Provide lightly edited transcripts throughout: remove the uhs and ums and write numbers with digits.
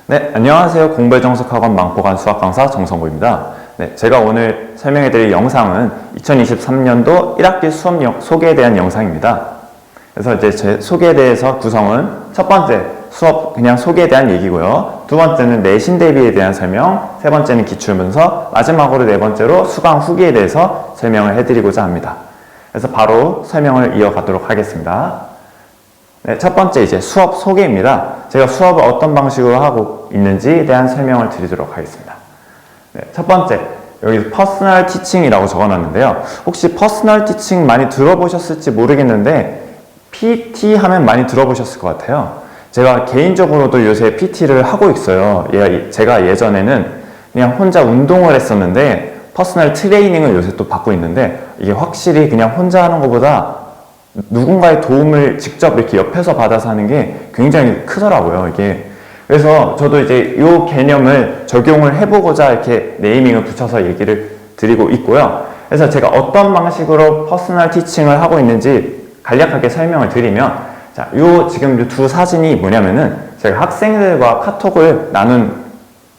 네, 안녕하세요. 공부정석학원 망포관 수학강사 정성구입니다. 네, 제가 오늘 설명해드릴 영상은 2023년도 1학기 수업 소개에 대한 영상입니다. 그래서 이제 제 소개에 대해서 구성은 첫 번째, 수업 그냥 소개에 대한 얘기고요. 두 번째는 내신 대비에 대한 설명, 세 번째는 기출문서, 마지막으로 네 번째로 수강 후기에 대해서 설명을 해드리고자 합니다. 그래서 바로 설명을 이어가도록 하겠습니다. 네, 첫 번째 이제 수업 소개입니다. 제가 수업을 어떤 방식으로 하고 있는지에 대한 설명을 드리도록 하겠습니다. 네, 첫 번째, 여기 퍼스널 티칭이라고 적어놨는데요. 혹시 퍼스널 티칭 많이 들어보셨을지 모르겠는데 PT 하면 많이 들어보셨을 것 같아요. 제가 개인적으로도 요새 PT를 하고 있어요. 제가 예전에는 그냥 혼자 운동을 했었는데 퍼스널 트레이닝을 요새 또 받고 있는데 이게 확실히 그냥 혼자 하는 것보다 누군가의 도움을 직접 이렇게 옆에서 받아서 하는 게 굉장히 크더라고요, 이게. 그래서 저도 이제 이 개념을 적용을 해보고자 이렇게 네이밍을 붙여서 얘기를 드리고 있고요. 그래서 제가 어떤 방식으로 퍼스널 티칭을 하고 있는지 간략하게 설명을 드리면, 자, 지금 두 사진이 뭐냐면은 제가 학생들과 카톡을 나눈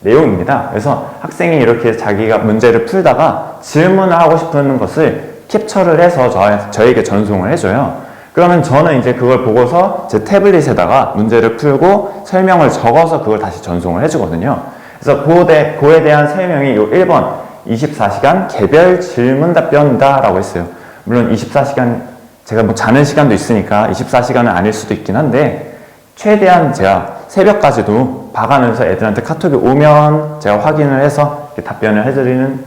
내용입니다. 그래서 학생이 이렇게 자기가 문제를 풀다가 질문을 하고 싶은 것을 캡처를 해서 저에게 전송을 해줘요. 그러면 저는 이제 그걸 보고서 제 태블릿에다가 문제를 풀고 설명을 적어서 그걸 다시 전송을 해주거든요. 그래서 그에 대한 설명이 요 1번 24시간 개별 질문 답변이다 라고 했어요. 물론 24시간 제가 뭐 자는 시간도 있으니까 24시간은 아닐 수도 있긴 한데 최대한 제가 새벽까지도 봐가면서 애들한테 카톡이 오면 제가 확인을 해서 답변을 해드리는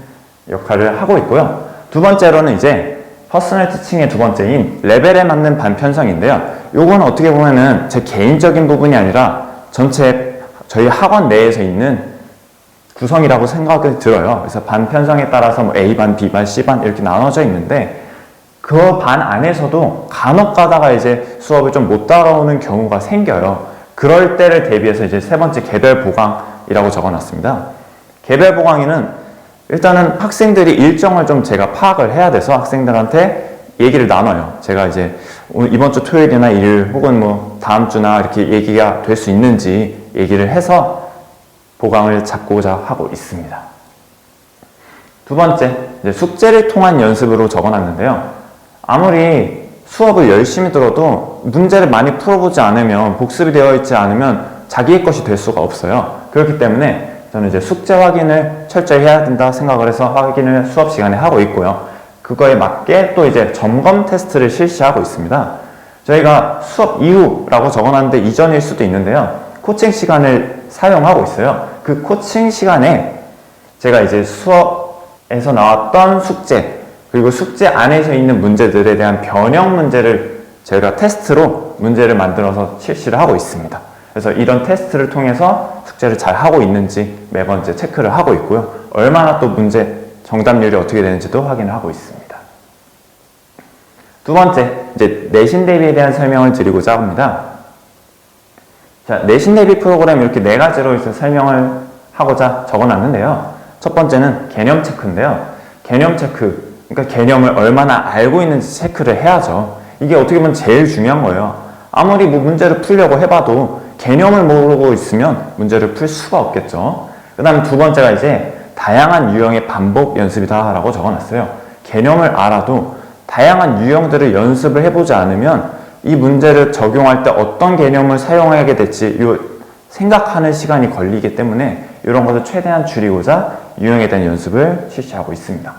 역할을 하고 있고요. 두 번째로는 이제 퍼스널 티칭의 두 번째인 레벨에 맞는 반편성인데요. 요건 어떻게 보면은 제 개인적인 부분이 아니라 전체 저희 학원 내에서 있는 구성이라고 생각이 들어요. 그래서 반편성에 따라서 뭐 A반, B반, C반 이렇게 나눠져 있는데 그 반 안에서도 간혹 가다가 이제 수업을 좀 못 따라오는 경우가 생겨요. 그럴 때를 대비해서 이제 세 번째 개별 보강이라고 적어놨습니다. 개별 보강에는 일단은 학생들이 일정을 좀 제가 파악을 해야 돼서 학생들한테 얘기를 나눠요. 제가 이제 이번 주 토요일이나 일요일 혹은 뭐 다음 주나 이렇게 얘기가 될 수 있는지 얘기를 해서 보강을 잡고자 하고 있습니다. 두 번째, 이제 숙제를 통한 연습으로 적어놨는데요. 아무리 수업을 열심히 들어도 문제를 많이 풀어보지 않으면 복습이 되어 있지 않으면 자기의 것이 될 수가 없어요. 그렇기 때문에 저는 이제 숙제 확인을 철저히 해야 된다 생각을 해서 확인을 수업 시간에 하고 있고요. 그거에 맞게 또 이제 점검 테스트를 실시하고 있습니다. 저희가 수업 이후라고 적어놨는데 이전일 수도 있는데요. 코칭 시간을 사용하고 있어요. 그 코칭 시간에 제가 이제 수업에서 나왔던 숙제 그리고 숙제 안에서 있는 문제들에 대한 변형 문제를 저희가 테스트로 문제를 만들어서 실시를 하고 있습니다. 그래서 이런 테스트를 통해서 숙제를 잘 하고 있는지 매번 이제 체크를 하고 있고요. 얼마나 또 문제 정답률이 어떻게 되는지도 확인을 하고 있습니다. 두 번째, 이제 내신 대비에 대한 설명을 드리고자 합니다. 자, 내신 대비 프로그램 이렇게 네 가지로 이제 설명을 하고자 적어놨는데요. 첫 번째는 개념 체크인데요. 개념 체크, 그러니까 개념을 얼마나 알고 있는지 체크를 해야죠. 이게 어떻게 보면 제일 중요한 거예요. 아무리 뭐 문제를 풀려고 해봐도 개념을 모르고 있으면 문제를 풀 수가 없겠죠. 그 다음에 두 번째가 이제 다양한 유형의 반복 연습이다 라고 적어놨어요. 개념을 알아도 다양한 유형들을 연습을 해보지 않으면 이 문제를 적용할 때 어떤 개념을 사용하게 될지 생각하는 시간이 걸리기 때문에 이런 것을 최대한 줄이고자 유형에 대한 연습을 실시하고 있습니다.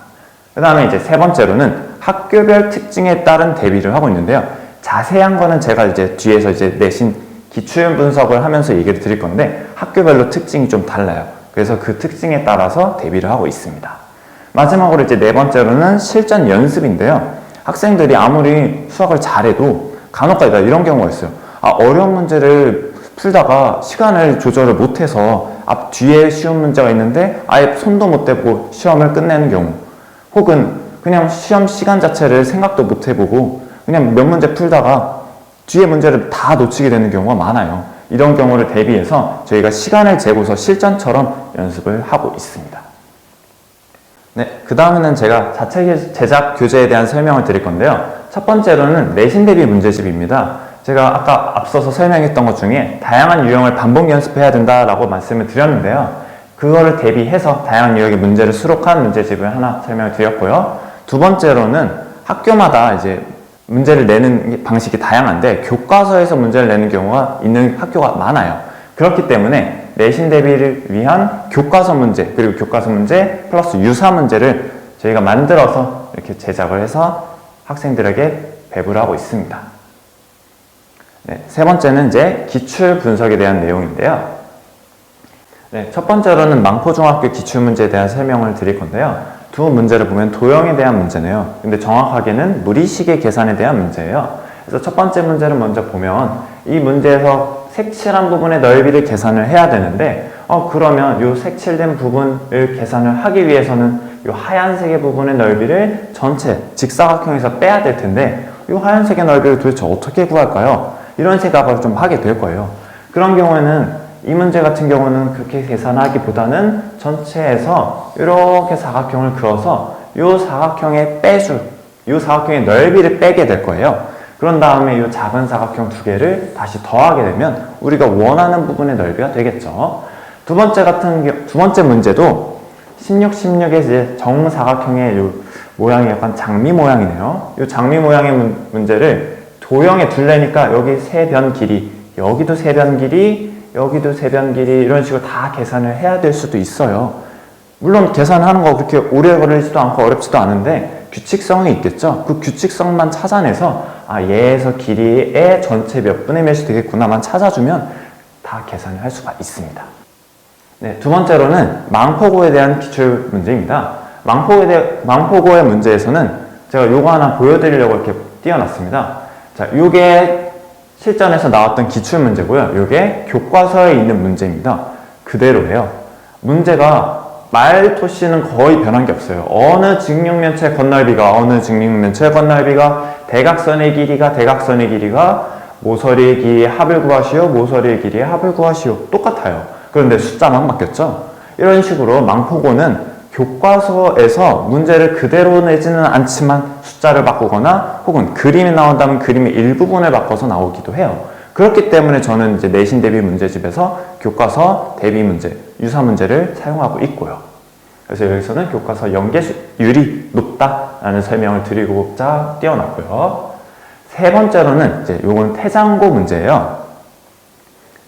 그 다음에 이제 세 번째로는 학교별 특징에 따른 대비를 하고 있는데요. 자세한 거는 제가 이제 뒤에서 이제 내신 기출 분석을 하면서 얘기를 드릴 건데 학교별로 특징이 좀 달라요. 그래서 그 특징에 따라서 대비를 하고 있습니다. 마지막으로 이제 네 번째로는 실전 연습인데요. 학생들이 아무리 수학을 잘해도 간혹가다 이런 경우가 있어요. 어려운 문제를 풀다가 시간을 조절을 못해서 앞 뒤에 쉬운 문제가 있는데 아예 손도 못 대고 시험을 끝내는 경우, 혹은 그냥 시험 시간 자체를 생각도 못 해보고 그냥 몇 문제 풀다가 뒤에 문제를 다 놓치게 되는 경우가 많아요. 이런 경우를 대비해서 저희가 시간을 재고서 실전처럼 연습을 하고 있습니다. 네, 그 다음에는 제가 자체 제작 교재에 대한 설명을 드릴 건데요. 첫 번째로는 내신 대비 문제집입니다. 제가 아까 앞서서 설명했던 것 중에 다양한 유형을 반복 연습해야 된다라고 말씀을 드렸는데요. 그거를 대비해서 다양한 유형의 문제를 수록한 문제집을 하나 설명을 드렸고요. 두 번째로는 학교마다 이제 문제를 내는 방식이 다양한데 교과서에서 문제를 내는 경우가 있는 학교가 많아요. 그렇기 때문에 내신 대비를 위한 교과서 문제, 그리고 교과서 문제 플러스 유사 문제를 저희가 만들어서 이렇게 제작을 해서 학생들에게 배부를 하고 있습니다. 네, 세 번째는 이제 기출 분석에 대한 내용인데요. 네, 첫 번째로는 망포중학교 기출문제에 대한 설명을 드릴 건데요. 두 문제를 보면 도형에 대한 문제네요. 근데 정확하게는 무리시계 계산에 대한 문제예요. 그래서 첫 번째 문제를 먼저 보면 이 문제에서 색칠한 부분의 넓이를 계산을 해야 되는데 그러면 이 색칠된 부분을 계산을 하기 위해서는 이 하얀색의 부분의 넓이를 전체 직사각형에서 빼야 될 텐데 이 하얀색의 넓이를 도대체 어떻게 구할까요? 이런 생각을 좀 하게 될 거예요. 그런 경우에는 이 문제 같은 경우는 그렇게 계산하기보다는 전체에서 이렇게 사각형을 그어서 이 사각형의 이 사각형의 넓이를 빼게 될 거예요. 그런 다음에 이 작은 사각형 두 개를 다시 더하게 되면 우리가 원하는 부분의 넓이가 되겠죠. 두 번째 문제도 16의 이제 정사각형의 이 모양이 약간 장미 모양이네요. 이 장미 모양의 문제를 도형에 둘레니까 여기 세 변 길이, 여기도 세 변 길이, 여기도 세 변 길이 이런 식으로 다 계산을 해야 될 수도 있어요. 물론 계산하는 거 그렇게 오래 걸리지도 않고 어렵지도 않은데 규칙성이 있겠죠. 그 규칙성만 찾아내서 얘에서 길이의 전체 몇 분의 몇이 되겠구나만 찾아주면 다 계산을 할 수가 있습니다. 네, 두 번째로는 망포고에 대한 기출 문제입니다. 망포고의 문제에서는 제가 요거 하나 보여드리려고 이렇게 띄워놨습니다. 자, 요게 실전에서 나왔던 기출 문제고요. 요게 교과서에 있는 문제입니다. 그대로예요. 문제가 말토씨는 거의 변한 게 없어요. 어느 직육면체 건널비가 대각선의 길이가 모서리의 길이의 합을 구하시오, 모서리의 길이의 합을 구하시오. 똑같아요. 그런데 숫자만 바뀌었죠. 이런 식으로 망포고는 교과서에서 문제를 그대로 내지는 않지만 숫자를 바꾸거나 혹은 그림이 나온다면 그림의 일부분을 바꿔서 나오기도 해요. 그렇기 때문에 저는 이제 내신 대비 문제집에서 교과서 대비 문제, 유사 문제를 사용하고 있고요. 그래서 여기서는 교과서 연계율이 높다라는 설명을 드리고자 띄워놨고요. 세 번째로는 이제 요건 태장고 문제예요.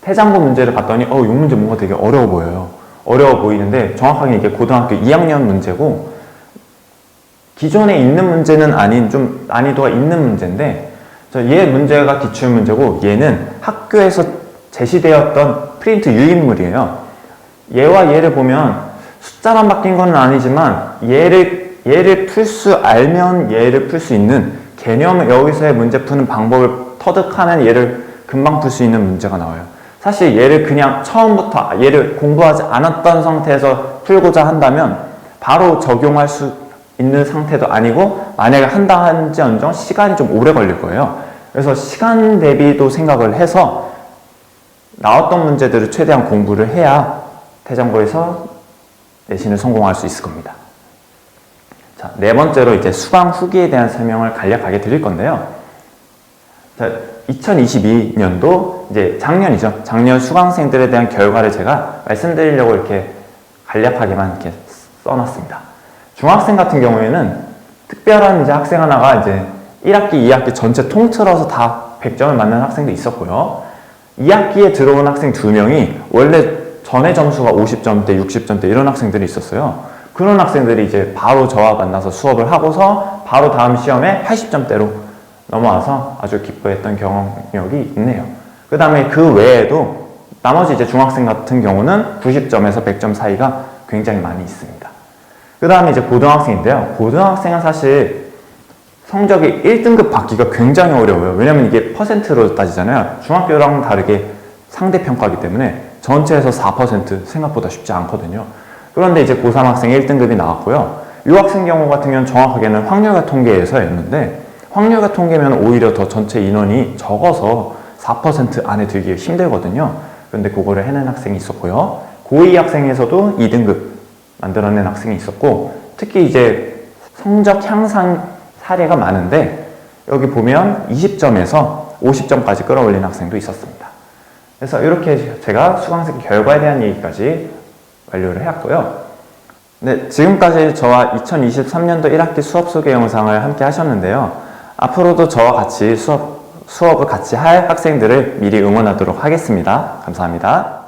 태장고 문제를 봤더니 이 문제 뭔가 되게 어려워 보여요. 어려워 보이는데 정확하게 이게 고등학교 2학년 문제고 기존에 있는 문제는 아닌 좀 난이도가 있는 문제인데 얘 문제가 기출 문제고 얘는 학교에서 제시되었던 프린트 유인물이에요. 얘와 얘를 보면 숫자만 바뀐 건 아니지만 얘를 풀 수 알면 얘를 풀 수 있는 개념, 여기서의 문제 푸는 방법을 터득하면 얘를 금방 풀 수 있는 문제가 나와요. 사실 얘를 그냥 처음부터 얘를 공부하지 않았던 상태에서 풀고자 한다면 바로 적용할 수 있는 상태도 아니고 만약에 한다 한지언정 시간이 좀 오래 걸릴 거예요. 그래서 시간 대비도 생각을 해서 나왔던 문제들을 최대한 공부를 해야 태장고에서 내신을 성공할 수 있을 겁니다. 자, 네 번째로 이제 수강 후기에 대한 설명을 간략하게 드릴 건데요. 자, 2022년도 이제 작년이죠. 작년 수강생들에 대한 결과를 제가 말씀드리려고 이렇게 간략하게만 이렇게 써놨습니다. 중학생 같은 경우에는 특별한 이제 학생 하나가 이제 1학기, 2학기 전체 통틀어서 다 100점을 맞는 학생도 있었고요. 2학기에 들어온 학생 2명이 원래 전에 점수가 50점대, 60점대 이런 학생들이 있었어요. 그런 학생들이 이제 바로 저와 만나서 수업을 하고서 바로 다음 시험에 80점대로 넘어와서 아주 기뻐했던 경력이 있네요. 그 다음에 그 외에도 나머지 이제 중학생 같은 경우는 90점에서 100점 사이가 굉장히 많이 있습니다. 그 다음에 이제 고등학생인데요. 고등학생은 사실 성적이 1등급 받기가 굉장히 어려워요. 왜냐면 이게 퍼센트로 따지잖아요. 중학교랑 다르게 상대평가이기 때문에 전체에서 4% 생각보다 쉽지 않거든요. 그런데 이제 고3 학생 1등급이 나왔고요. 이 학생 경우 같은 경우는 정확하게는 확률과 통계에서였는데 확률과 통계면 오히려 더 전체 인원이 적어서 4% 안에 들기 힘들거든요. 그런데 그거를 해낸 학생이 있었고요. 고2 학생에서도 2등급 만들어낸 학생이 있었고 특히 이제 성적 향상 사례가 많은데 여기 보면 20점에서 50점까지 끌어올린 학생도 있었습니다. 그래서 이렇게 제가 수강생 결과에 대한 얘기까지 완료를 해왔고요. 네, 지금까지 저와 2023년도 1학기 수업 소개 영상을 함께 하셨는데요. 앞으로도 저와 같이 수업을 같이 할 학생들을 미리 응원하도록 하겠습니다. 감사합니다.